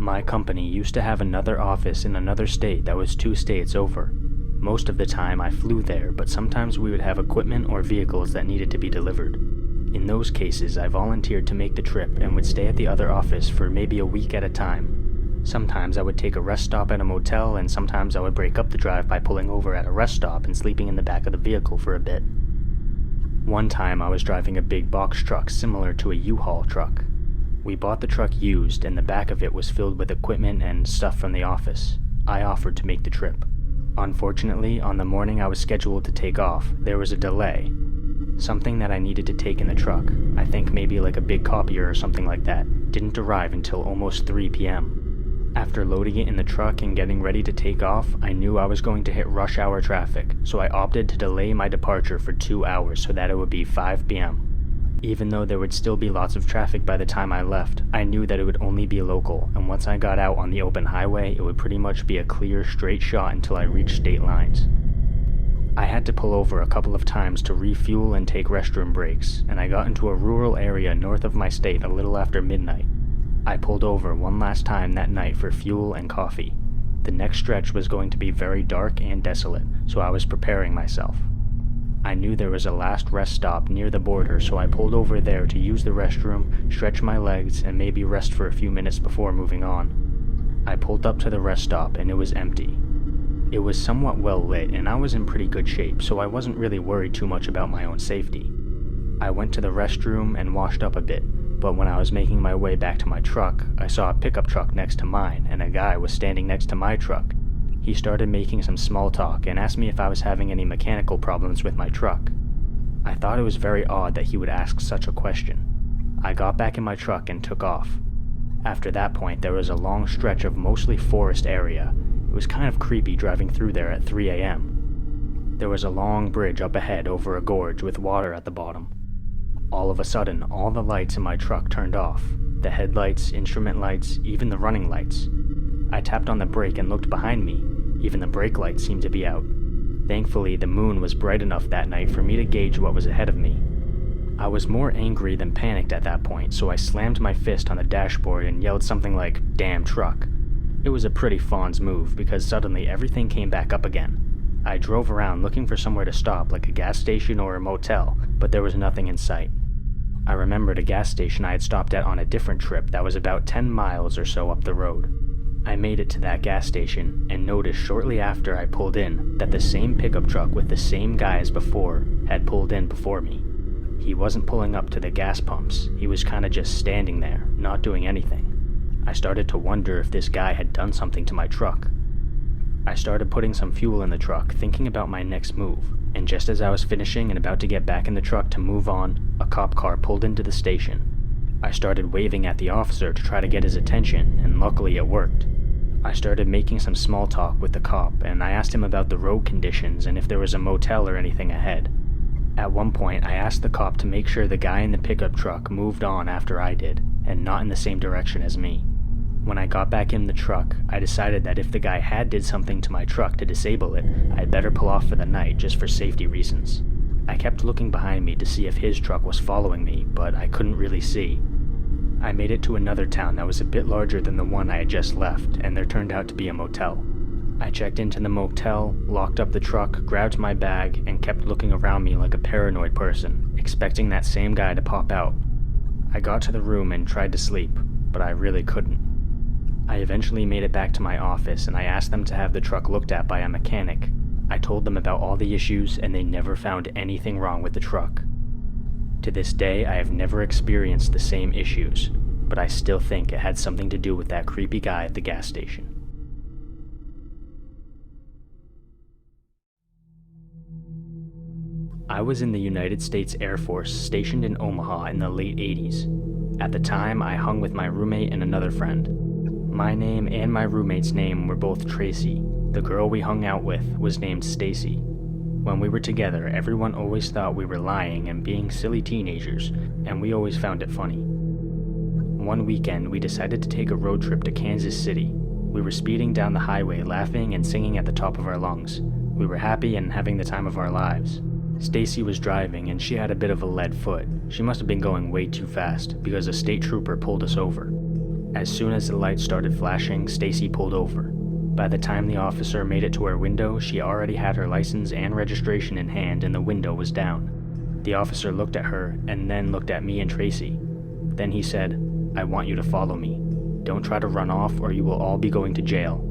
My company used to have another office in another state that was 2 states over. Most of the time I flew there, but sometimes we would have equipment or vehicles that needed to be delivered. In those cases, I volunteered to make the trip and would stay at the other office for maybe a week at a time. Sometimes I would take a rest stop at a motel, and sometimes I would break up the drive by pulling over at a rest stop and sleeping in the back of the vehicle for a bit. One time I was driving a big box truck similar to a U-Haul truck. We bought the truck used, and the back of it was filled with equipment and stuff from the office. I offered to make the trip. Unfortunately, on the morning I was scheduled to take off, there was a delay. Something that I needed to take in the truck, I think maybe like a big copier or something like that, didn't arrive until almost 3 p.m. After loading it in the truck and getting ready to take off, I knew I was going to hit rush hour traffic, so I opted to delay my departure for 2 hours so that it would be 5 p.m. Even though there would still be lots of traffic by the time I left, I knew that it would only be local, and once I got out on the open highway, it would pretty much be a clear, straight shot until I reached state lines. I had to pull over a couple of times to refuel and take restroom breaks, and I got into a rural area north of my state a little after midnight. I pulled over one last time that night for fuel and coffee. The next stretch was going to be very dark and desolate, so I was preparing myself. I knew there was a last rest stop near the border, so I pulled over there to use the restroom, stretch my legs, and maybe rest for a few minutes before moving on. I pulled up to the rest stop and it was empty. It was somewhat well lit and I was in pretty good shape, so I wasn't really worried too much about my own safety. I went to the restroom and washed up a bit, but when I was making my way back to my truck, I saw a pickup truck next to mine and a guy was standing next to my truck. He started making some small talk and asked me if I was having any mechanical problems with my truck. I thought it was very odd that he would ask such a question. I got back in my truck and took off. After that point, there was a long stretch of mostly forest area. It was kind of creepy driving through there at 3 a.m. There was a long bridge up ahead over a gorge with water at the bottom. All of a sudden, all the lights in my truck turned off. The headlights, instrument lights, even the running lights. I tapped on the brake and looked behind me. Even the brake lights seemed to be out. Thankfully, the moon was bright enough that night for me to gauge what was ahead of me. I was more angry than panicked at that point, so I slammed my fist on the dashboard and yelled something like, "Damn truck." It was a pretty Fonz move because suddenly everything came back up again. I drove around looking for somewhere to stop, like a gas station or a motel, but there was nothing in sight. I remembered a gas station I had stopped at on a different trip that was about 10 miles or so up the road. I made it to that gas station and noticed shortly after I pulled in that the same pickup truck with the same guy as before had pulled in before me. He wasn't pulling up to the gas pumps, he was kinda just standing there, not doing anything. I started to wonder if this guy had done something to my truck. I started putting some fuel in the truck, thinking about my next move, and just as I was finishing and about to get back in the truck to move on, a cop car pulled into the station. I started waving at the officer to try to get his attention, and luckily it worked. I started making some small talk with the cop, and I asked him about the road conditions and if there was a motel or anything ahead. At one point, I asked the cop to make sure the guy in the pickup truck moved on after I did, and not in the same direction as me. When I got back in the truck, I decided that if the guy had did something to my truck to disable it, I'd better pull off for the night just for safety reasons. I kept looking behind me to see if his truck was following me, but I couldn't really see. I made it to another town that was a bit larger than the one I had just left, and there turned out to be a motel. I checked into the motel, locked up the truck, grabbed my bag, and kept looking around me like a paranoid person, expecting that same guy to pop out. I got to the room and tried to sleep, but I really couldn't. I eventually made it back to my office and I asked them to have the truck looked at by a mechanic. I told them about all the issues and they never found anything wrong with the truck. To this day, I have never experienced the same issues, but I still think it had something to do with that creepy guy at the gas station. I was in the United States Air Force stationed in Omaha in the late 80s. At the time, I hung with my roommate and another friend. My name and my roommate's name were both Tracy. The girl we hung out with was named Stacy. When we were together, everyone always thought we were lying and being silly teenagers, and we always found it funny. One weekend, we decided to take a road trip to Kansas City. We were speeding down the highway, laughing and singing at the top of our lungs. We were happy and having the time of our lives. Stacy was driving and she had a bit of a lead foot. She must have been going way too fast because a state trooper pulled us over. As soon as the lights started flashing, Stacy pulled over. By the time the officer made it to her window, she already had her license and registration in hand and the window was down. The officer looked at her and then looked at me and Tracy. Then he said, "I want you to follow me. Don't try to run off or you will all be going to jail."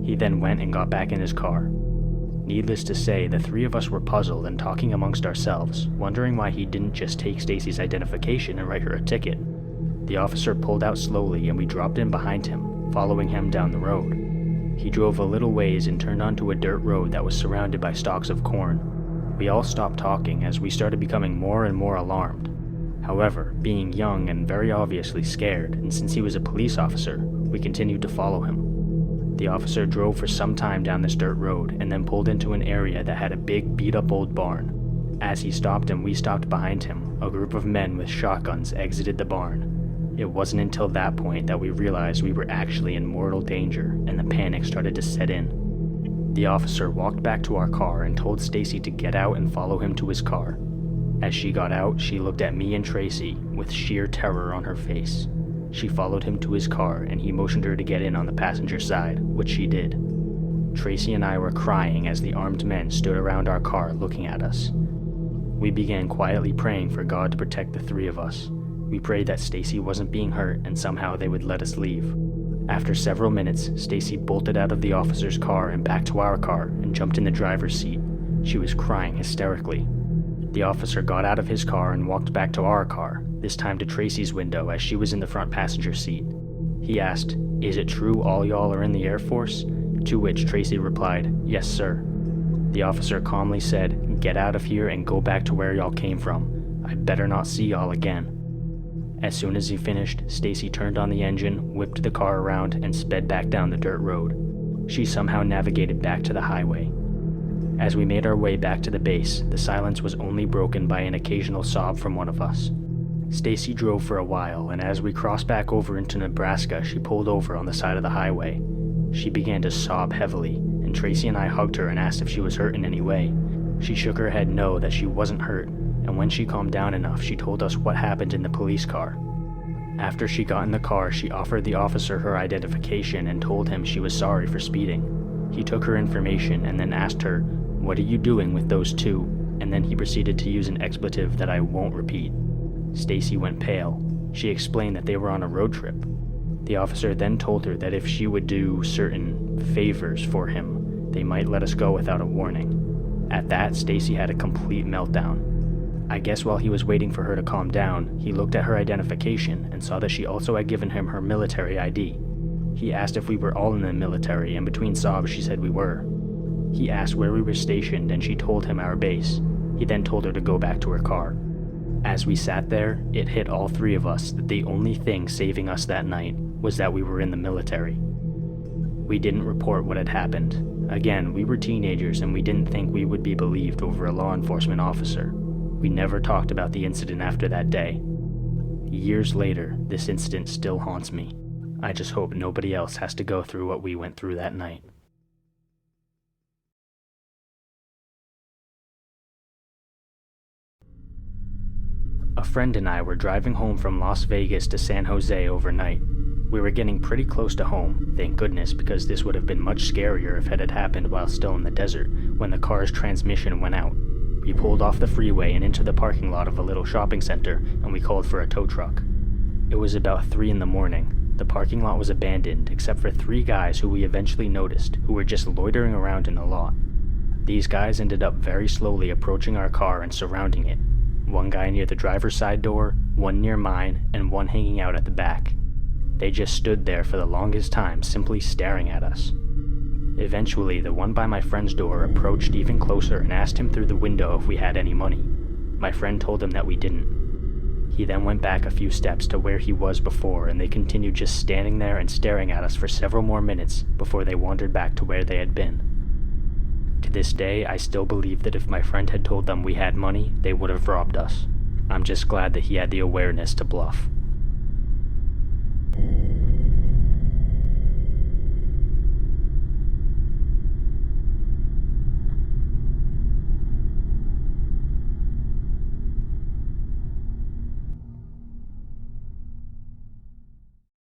He then went and got back in his car. Needless to say, the three of us were puzzled and talking amongst ourselves, wondering why he didn't just take Stacy's identification and write her a ticket. The officer pulled out slowly and we dropped in behind him, following him down the road. He drove a little ways and turned onto a dirt road that was surrounded by stalks of corn. We all stopped talking as we started becoming more and more alarmed. However, being young and very obviously scared, and since he was a police officer, we continued to follow him. The officer drove for some time down this dirt road and then pulled into an area that had a big beat-up old barn. As he stopped and we stopped behind him, a group of men with shotguns exited the barn. It wasn't until that point that we realized we were actually in mortal danger and the panic started to set in. The officer walked back to our car and told Stacy to get out and follow him to his car. As she got out, she looked at me and Tracy with sheer terror on her face. She followed him to his car and he motioned her to get in on the passenger side, which she did. Tracy and I were crying as the armed men stood around our car looking at us. We began quietly praying for God to protect the three of us. We prayed that Stacy wasn't being hurt and somehow they would let us leave. After several minutes, Stacy bolted out of the officer's car and back to our car and jumped in the driver's seat. She was crying hysterically. The officer got out of his car and walked back to our car, this time to Tracy's window as she was in the front passenger seat. He asked, "Is it true all y'all are in the Air Force?" To which Tracy replied, "Yes, sir." The officer calmly said, "Get out of here and go back to where y'all came from. I better not see y'all again." As soon as he finished, Stacy turned on the engine, whipped the car around, and sped back down the dirt road. She somehow navigated back to the highway. As we made our way back to the base, the silence was only broken by an occasional sob from one of us. Stacy drove for a while, and as we crossed back over into Nebraska, she pulled over on the side of the highway. She began to sob heavily, and Tracy and I hugged her and asked if she was hurt in any way. She shook her head no, that she wasn't hurt, and when she calmed down enough, she told us what happened in the police car. After she got in the car, she offered the officer her identification and told him she was sorry for speeding. He took her information and then asked her, "What are you doing with those two?" And then he proceeded to use an expletive that I won't repeat. Stacy went pale. She explained that they were on a road trip. The officer then told her that if she would do certain favors for him, they might let us go without a warning. At that, Stacy had a complete meltdown. I guess while he was waiting for her to calm down, he looked at her identification and saw that she also had given him her military ID. He asked if we were all in the military, and between sobs she said we were. He asked where we were stationed and she told him our base. He then told her to go back to her car. As we sat there, it hit all three of us that the only thing saving us that night was that we were in the military. We didn't report what had happened. Again, we were teenagers and we didn't think we would be believed over a law enforcement officer. We never talked about the incident after that day. Years later, this incident still haunts me. I just hope nobody else has to go through what we went through that night. A friend and I were driving home from Las Vegas to San Jose overnight. We were getting pretty close to home, thank goodness, because this would have been much scarier if it had happened while still in the desert, when the car's transmission went out. We pulled off the freeway and into the parking lot of a little shopping center, and we called for a tow truck. It was about 3 in the morning. The parking lot was abandoned, except for 3 guys who we eventually noticed, who were just loitering around in the lot. These guys ended up very slowly approaching our car and surrounding it. One guy near the driver's side door, one near mine, and one hanging out at the back. They just stood there for the longest time, simply staring at us. Eventually, the one by my friend's door approached even closer and asked him through the window if we had any money. My friend told him that we didn't. He then went back a few steps to where he was before, and they continued just standing there and staring at us for several more minutes before they wandered back to where they had been. To this day, I still believe that if my friend had told them we had money, they would have robbed us. I'm just glad that he had the awareness to bluff.